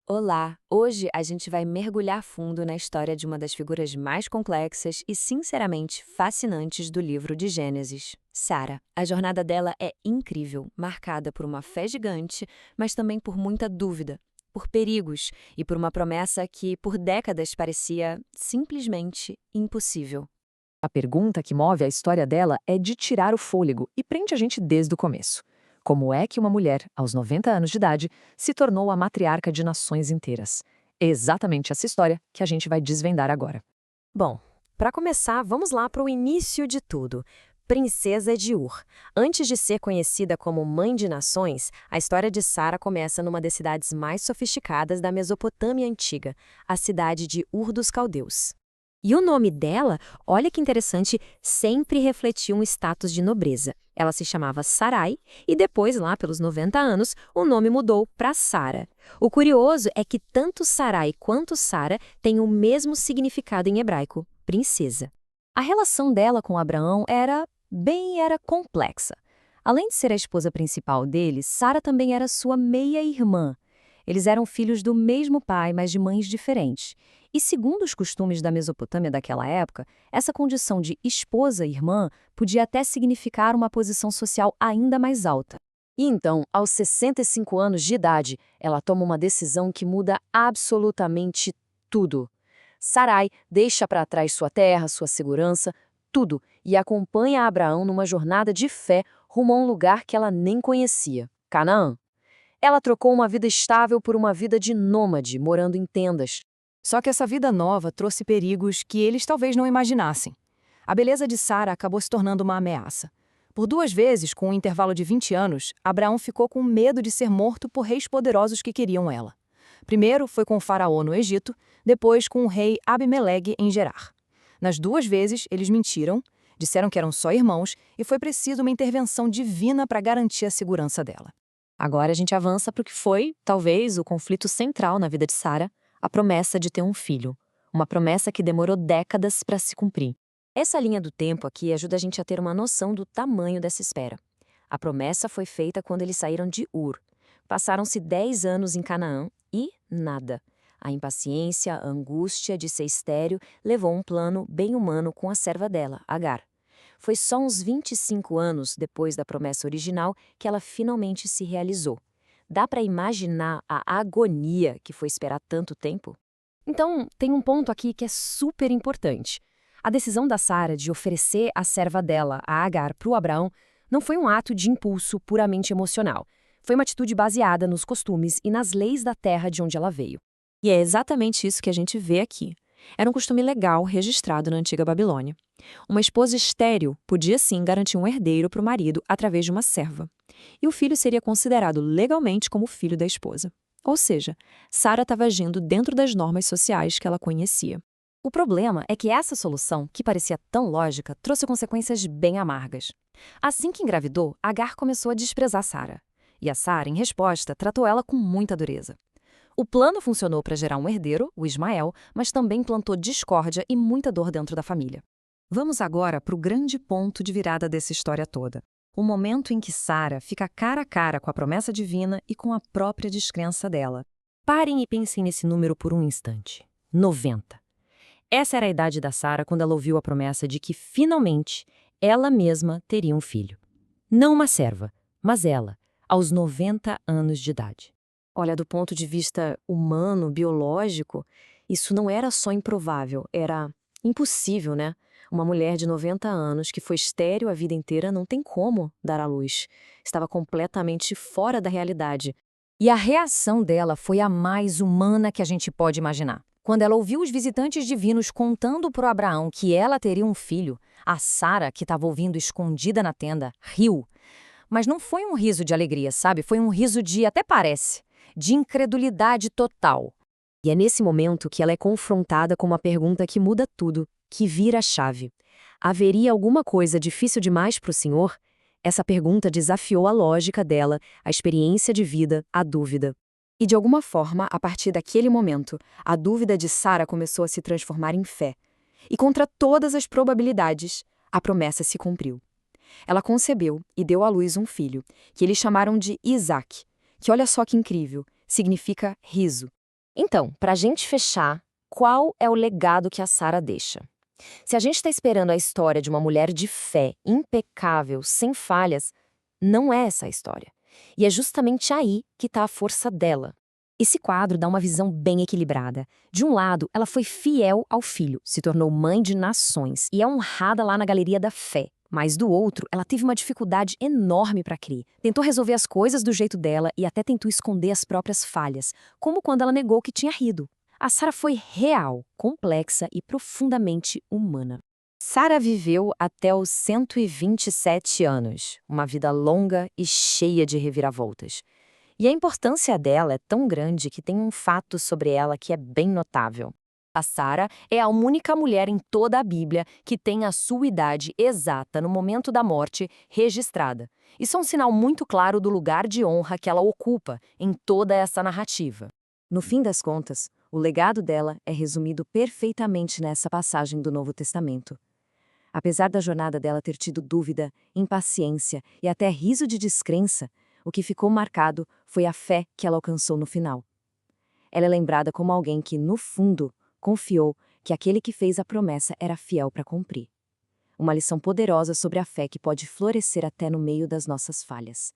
Olá! Hoje a gente vai mergulhar fundo na história de uma das figuras mais complexas e, sinceramente, fascinantes do livro de Gênesis, Sara. A jornada dela é incrível, marcada por uma fé gigante, mas também por muita dúvida, por perigos e por uma promessa que, por décadas, parecia simplesmente impossível. A pergunta que move a história dela é de tirar o fôlego e prende a gente desde o começo. Como é que uma mulher, aos 90 anos de idade, se tornou a matriarca de nações inteiras? É exatamente essa história que a gente vai desvendar agora. Bom, para começar, vamos lá para o início de tudo. Princesa de Ur. Antes de ser conhecida como Mãe de Nações, a história de Sara começa numa das cidades mais sofisticadas da Mesopotâmia antiga, a cidade de Ur dos Caldeus. E o nome dela, olha que interessante, sempre refletia um status de nobreza. Ela se chamava Sarai e depois, lá pelos 90 anos, o nome mudou para Sara. O curioso é que tanto Sarai quanto Sara têm o mesmo significado em hebraico, princesa. A relação dela com Abraão era complexa. Além de ser a esposa principal dele, Sara também era sua meia-irmã. Eles eram filhos do mesmo pai, mas de mães diferentes. E segundo os costumes da Mesopotâmia daquela época, essa condição de esposa-irmã podia até significar uma posição social ainda mais alta. E então, aos 65 anos de idade, ela toma uma decisão que muda absolutamente tudo. Sarai deixa para trás sua terra, sua segurança, tudo, e acompanha Abraão numa jornada de fé rumo a um lugar que ela nem conhecia, Canaã. Ela trocou uma vida estável por uma vida de nômade, morando em tendas. Só que essa vida nova trouxe perigos que eles talvez não imaginassem. A beleza de Sara acabou se tornando uma ameaça. Por duas vezes, com um intervalo de 20 anos, Abraão ficou com medo de ser morto por reis poderosos que queriam ela. Primeiro foi com o faraó no Egito, depois com o rei Abimelegue em Gerar. Nas duas vezes, eles mentiram, disseram que eram só irmãos e foi preciso uma intervenção divina para garantir a segurança dela. Agora a gente avança para o que foi, talvez, o conflito central na vida de Sara, a promessa de ter um filho. Uma promessa que demorou décadas para se cumprir. Essa linha do tempo aqui ajuda a gente a ter uma noção do tamanho dessa espera. A promessa foi feita quando eles saíram de Ur. Passaram-se 10 anos em Canaã e nada. A impaciência, a angústia de ser estéril levou um plano bem humano com a serva dela, Agar. Foi só uns 25 anos depois da promessa original que ela finalmente se realizou. Dá para imaginar a agonia que foi esperar tanto tempo? Então, tem um ponto aqui que é super importante. A decisão da Sara de oferecer a serva dela, a Agar, para o Abraão, não foi um ato de impulso puramente emocional. Foi uma atitude baseada nos costumes e nas leis da terra de onde ela veio. E é exatamente isso que a gente vê aqui. Era um costume legal registrado na antiga Babilônia. Uma esposa estéril podia sim garantir um herdeiro para o marido através de uma serva. E o filho seria considerado legalmente como filho da esposa. Ou seja, Sara estava agindo dentro das normas sociais que ela conhecia. O problema é que essa solução, que parecia tão lógica, trouxe consequências bem amargas. Assim que engravidou, Agar começou a desprezar Sara. E a Sara, em resposta, tratou ela com muita dureza. O plano funcionou para gerar um herdeiro, o Ismael, mas também plantou discórdia e muita dor dentro da família. Vamos agora para o grande ponto de virada dessa história toda. O momento em que Sara fica cara a cara com a promessa divina e com a própria descrença dela. Parem e pensem nesse número por um instante. 90. Essa era a idade da Sara quando ela ouviu a promessa de que, finalmente, ela mesma teria um filho. Não uma serva, mas ela, aos 90 anos de idade. Olha, do ponto de vista humano, biológico, isso não era só improvável, era impossível, né? Uma mulher de 90 anos que foi estéril a vida inteira não tem como dar à luz. Estava completamente fora da realidade. E a reação dela foi a mais humana que a gente pode imaginar. Quando ela ouviu os visitantes divinos contando para Abraão que ela teria um filho, a Sara, que estava ouvindo escondida na tenda, riu. Mas não foi um riso de alegria, sabe? Foi um riso de, até parece, de incredulidade total. E é nesse momento que ela é confrontada com uma pergunta que muda tudo, que vira a chave. Haveria alguma coisa difícil demais para o Senhor? Essa pergunta desafiou a lógica dela, a experiência de vida, a dúvida. E de alguma forma, a partir daquele momento, a dúvida de Sara começou a se transformar em fé. E contra todas as probabilidades, a promessa se cumpriu. Ela concebeu e deu à luz um filho, que eles chamaram de Isaac, que olha só que incrível, significa riso. Então, para a gente fechar, qual é o legado que a Sara deixa? Se a gente está esperando a história de uma mulher de fé, impecável, sem falhas, não é essa a história. E é justamente aí que está a força dela. Esse quadro dá uma visão bem equilibrada. De um lado, ela foi fiel ao filho, se tornou mãe de nações e é honrada lá na galeria da fé. Mas do outro, ela teve uma dificuldade enorme para crer. Tentou resolver as coisas do jeito dela e até tentou esconder as próprias falhas, como quando ela negou que tinha rido. A Sara foi real, complexa e profundamente humana. Sara viveu até os 127 anos, uma vida longa e cheia de reviravoltas. E a importância dela é tão grande que tem um fato sobre ela que é bem notável. A Sara é a única mulher em toda a Bíblia que tem a sua idade exata no momento da morte registrada. Isso é um sinal muito claro do lugar de honra que ela ocupa em toda essa narrativa. No fim das contas, o legado dela é resumido perfeitamente nessa passagem do Novo Testamento. Apesar da jornada dela ter tido dúvida, impaciência e até riso de descrença, o que ficou marcado foi a fé que ela alcançou no final. Ela é lembrada como alguém que, no fundo, confiou que aquele que fez a promessa era fiel para cumprir. Uma lição poderosa sobre a fé que pode florescer até no meio das nossas falhas.